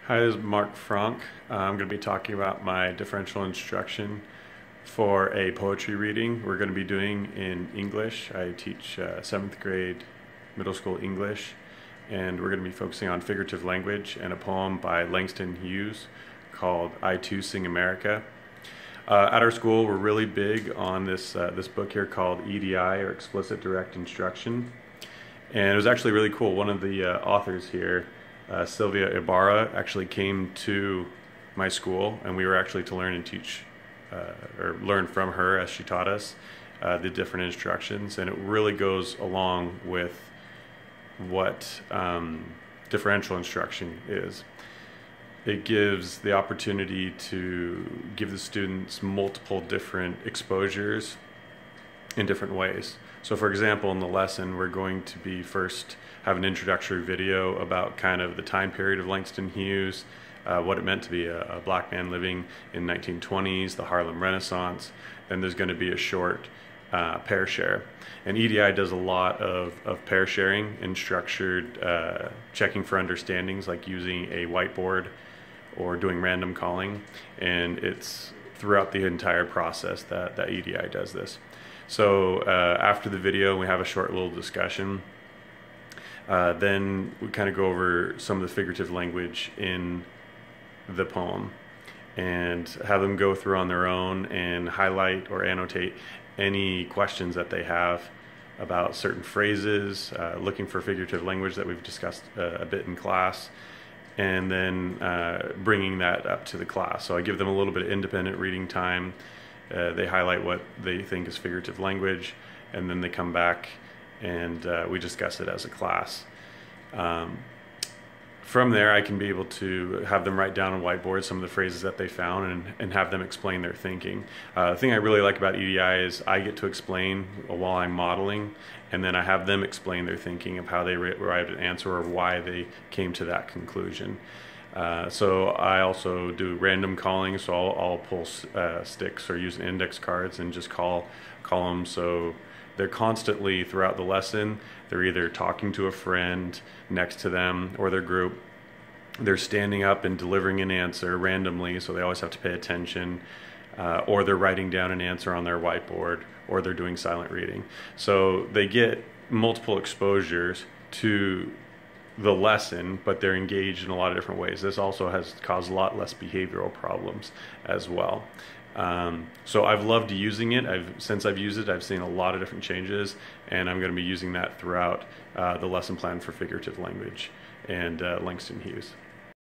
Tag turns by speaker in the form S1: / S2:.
S1: Hi, this is Mark Franck. I'm going to be talking about my differential instruction for a poetry reading we're going to be doing in English. I teach 7th grade middle school English, and we're going to be focusing on figurative language and a poem by Langston Hughes called I Too Sing America. At our school, we're really big on this book here called EDI, or Explicit Direct Instruction, and it was actually really cool. One of the authors here, Sylvia Ibarra, actually came to my school, and we were actually to learn and teach or learn from her as she taught us the different instructions, and it really goes along with what differential instruction is. It gives the opportunity to give the students multiple different exposures in different ways. So for example, in the lesson, we're going to be first have an introductory video about kind of the time period of Langston Hughes, what it meant to be a black man living in 1920s, the Harlem Renaissance. Then there's going to be a short pair share. And EDI does a lot of pair sharing and structured checking for understandings, like using a whiteboard or doing random calling, and it's throughout the entire process that EDI does this. So after the video, we have a short little discussion. Then we kind of go over some of the figurative language in the poem and have them go through on their own and highlight or annotate any questions that they have about certain phrases, looking for figurative language that we've discussed a bit in class, and then bringing that up to the class. So I give them a little bit of independent reading time. They highlight what they think is figurative language, and then they come back and we discuss it as a class. From there, I can be able to have them write down on whiteboard some of the phrases that they found and have them explain their thinking. The thing I really like about EDI is I get to explain while I'm modeling, and then I have them explain their thinking of how they arrived at an answer or why they came to that conclusion. So I also do random calling, so I'll pull sticks or use index cards and just call them. So they're constantly throughout the lesson, they're either talking to a friend next to them or their group. They're standing up and delivering an answer randomly, so they always have to pay attention, or they're writing down an answer on their whiteboard, or they're doing silent reading. So they get multiple exposures to the lesson, but they're engaged in a lot of different ways. This also has caused a lot less behavioral problems as well. So I've loved using it. Since I've used it, I've seen a lot of different changes, and I'm going to be using that throughout the lesson plan for figurative language and Langston Hughes.